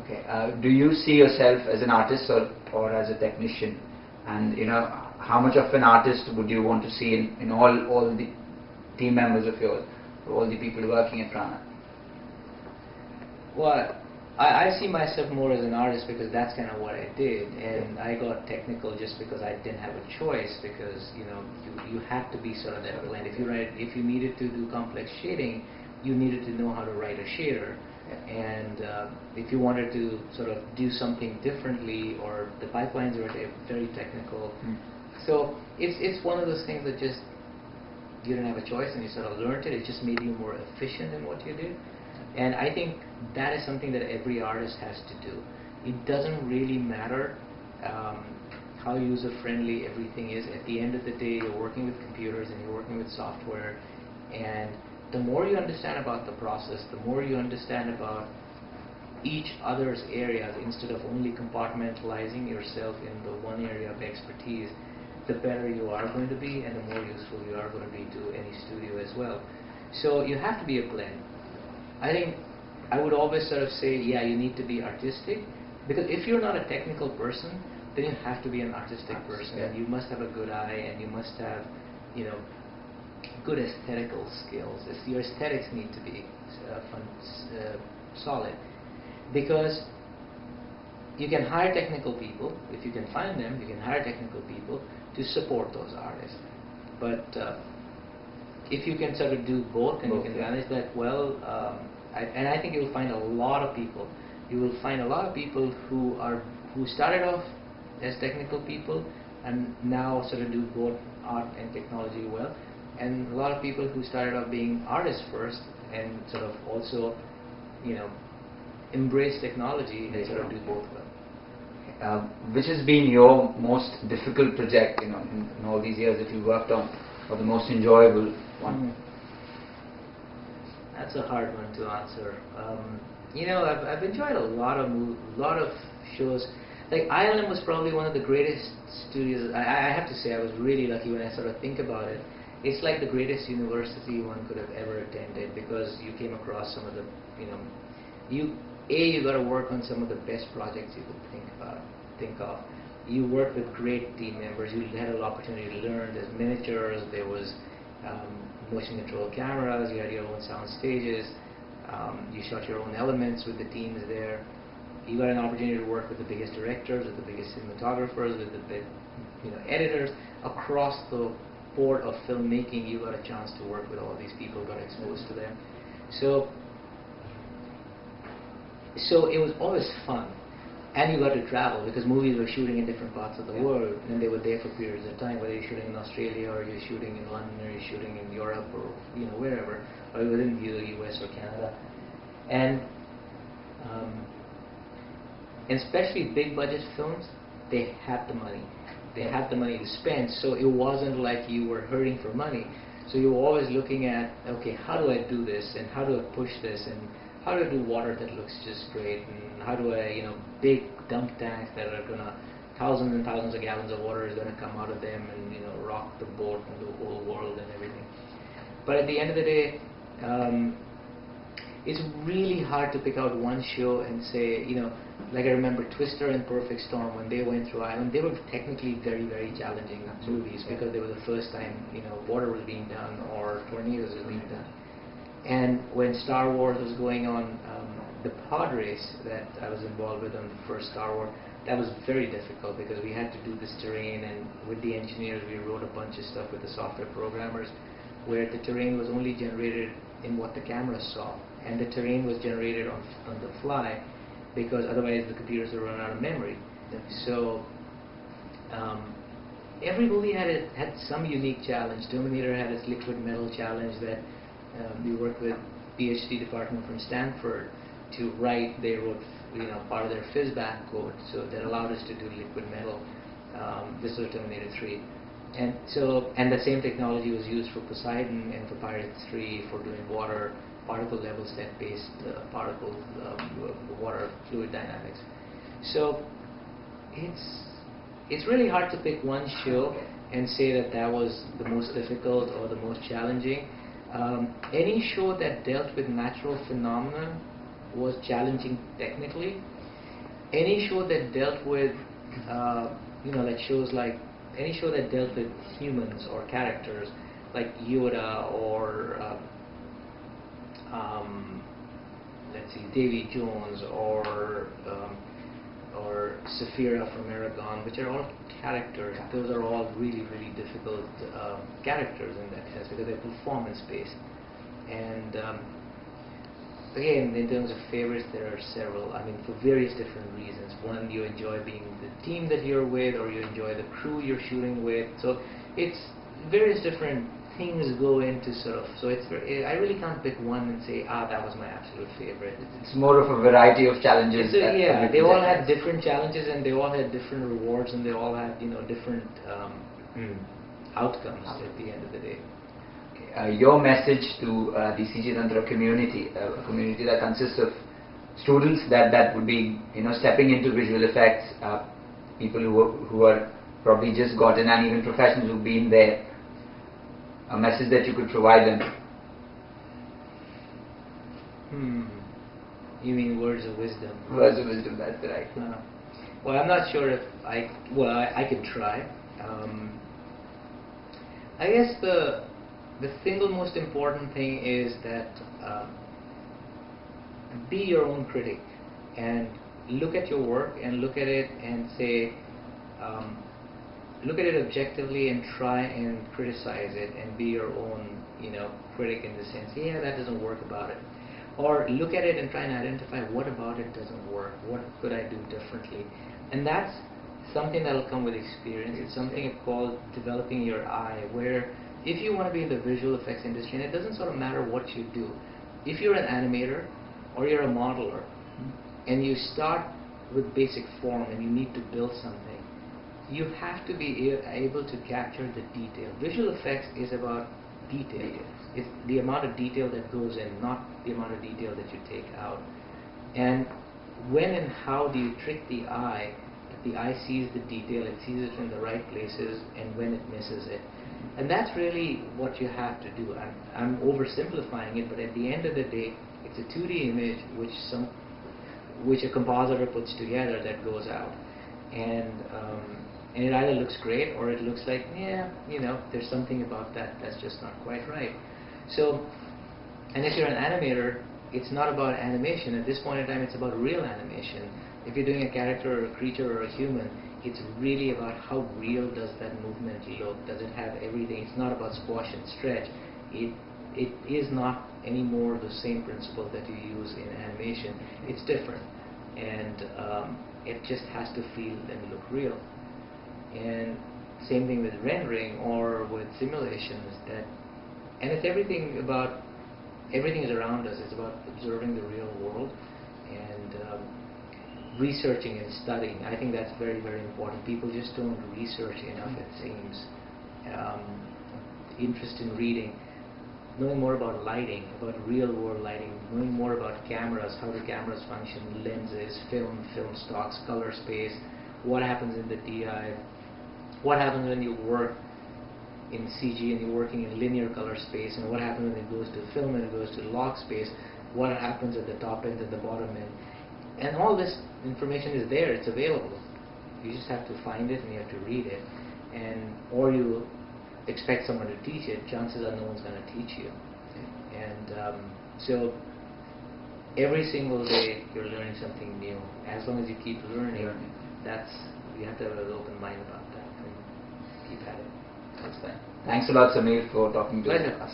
Okay. Do you see yourself as an artist or as a technician? And how much of an artist would you want to see in all the team members of yours, all the people working at Prana? Well, I see myself more as an artist because that's kind of what I did, and I got technical just because I didn't have a choice, because you had to be sort of that blend. If you needed to do complex shading, you needed to know how to write a shader, and if you wanted to sort of do something differently, or the pipelines were very technical. So it's one of those things that just you didn't have a choice, and you sort of learned it. It just made you more efficient in what you did. And I think that is something that every artist has to do. It doesn't really matter how user-friendly everything is. At the end of the day, you're working with computers and you're working with software. And the more you understand about the process, the more you understand about each other's areas, instead of only compartmentalizing yourself in the one area of expertise, the better you are going to be and the more useful you are going to be to any studio as well. So you have to be a blend. I think I would always sort of say, yeah, you need to be artistic, because if you're not a technical person, then you have to be an artistic person. And you must have a good eye, and you must have, good aesthetical skills. Your aesthetics need to be solid, because you can hire technical people. If you can find them, you can hire technical people to support those artists. But if you can sort of do both, and you can manage that well, and I think you'll find a lot of people. You will find a lot of people who started off as technical people and now sort of do both art and technology well, and a lot of people who started off being artists first and sort of also, embrace technology and sort of do both well. Which has been your most difficult project, in all these years that you worked on, or the most enjoyable one? That's a hard one to answer. I've enjoyed a lot of shows. Like ILM was probably one of the greatest studios. I have to say I was really lucky when I sort of think about it. It's like the greatest university one could have ever attended, because you came across some of the, you got to work on some of the best projects you could think of. You worked with great team members. You had an opportunity to learn. There's miniatures. There was motion control cameras. You had your own sound stages. You shot your own elements with the teams there. You got an opportunity to work with the biggest directors, with the biggest cinematographers, with the big, editors across the board of filmmaking. You got a chance to work with all these people. Got exposed to them. So it was always fun. And you got to travel, because movies were shooting in different parts of the world, and they were there for periods of time, whether you're shooting in Australia, or you're shooting in London, or you're shooting in Europe, or wherever, or within the US or Canada. And especially big budget films, they had the money. They had the money to spend, so it wasn't like you were hurting for money. So you were always looking at, okay, how do I do this, and how do I push this, and how do I do water that looks just great, and how do I, big dump tanks that are gonna, thousands and thousands of gallons of water is gonna come out of them and, rock the boat and the whole world and everything. But at the end of the day, it's really hard to pick out one show and say, like I remember Twister and Perfect Storm, when they went through Ireland, they were technically very, very challenging movies, because they were the first time, water was being done or tornadoes was being done. And when Star Wars was going on, the pod race that I was involved with on the first Star Wars, that was very difficult, because we had to do this terrain, and with the engineers we wrote a bunch of stuff with the software programmers, where the terrain was only generated in what the camera saw, and the terrain was generated on the fly, because otherwise the computers would run out of memory. So every movie had some unique challenge. Terminator had its liquid metal challenge that we worked with PhD department from Stanford to write. They wrote, part of their FizzBack code, so that allowed us to do liquid metal. This was Terminator 3, and the same technology was used for Poseidon and for Pirates 3 for doing water particle level step-based particles, water fluid dynamics. So it's really hard to pick one show and say that was the most difficult or the most challenging. Any show that dealt with natural phenomena was challenging technically. any show that dealt with, like shows like any show that dealt with humans or characters, like Yoda or let's see, Davy Jones or Saphira from Aragon, which are all characters. Those are all really, really difficult characters in that sense because they're performance-based. And again, in terms of favorites, there are several. I mean, for various different reasons. One, you enjoy being the team that you're with, or you enjoy the crew you're shooting with. So it's various different things go into sort of. So it's I really can't pick one and say, that was my absolute favorite. It's more of a variety of challenges. Yeah, they all had different challenges, and they all had different rewards, and they all had different outcomes at the end of the day. Your message to the CG Tantra community, a community that consists of students that would be stepping into visual effects, people who are probably just gotten, and even professionals who've been there, a message that you could provide them. You mean words of wisdom? Words of wisdom, that's right. Well, I'm not sure if I could try. I guess the single most important thing is that be your own critic and look at your work and look at it and say, look at it objectively and try and criticize it and be your own, critic in the sense, that doesn't work about it. Or look at it and try and identify what about it doesn't work, what could I do differently. And that's something that will come with experience. It's something called developing your eye, where if you want to be in the visual effects industry, and it doesn't sort of matter what you do, if you're an animator or you're a modeler, and you start with basic form and you need to build something, you have to be able to capture the detail. Visual effects is about detail. It's the amount of detail that goes in, not the amount of detail that you take out. And when and how do you trick the eye that the eye sees the detail, it sees it in the right places, and when it misses it. And that's really what you have to do. I'm oversimplifying it, but at the end of the day, it's a 2D image which a compositor puts together that goes out. And it either looks great or it looks like, there's something about that's just not quite right. So, and if you're an animator, it's not about animation. At this point in time, it's about real animation. If you're doing a character or a creature or a human, it's really about how real does that movement look. Does it have everything? It's not about squash and stretch. It is not anymore the same principle that you use in animation. It's different. And it just has to feel and look real. And same thing with rendering or with simulations. And it's everything is around us. It's about observing the real world and researching and studying. I think that's very, very important. People just don't research enough, it seems. Interest in reading, knowing more about lighting, about real world lighting, knowing more about cameras, how the cameras function, lenses, film stocks, color space, what happens in the DI, what happens when you work in CG and you're working in linear color space, and what happens when it goes to film and it goes to log space, what happens at the top end and the bottom end. And all this information is there, it's available. You just have to find it and you have to read it. Or you expect someone to teach it, chances are no one's going to teach you. And so every single day you're learning something new. As long as you keep learning, you have to have an open mind about that and keep at it. That's fine. Thanks a lot, Samir, for talking to us.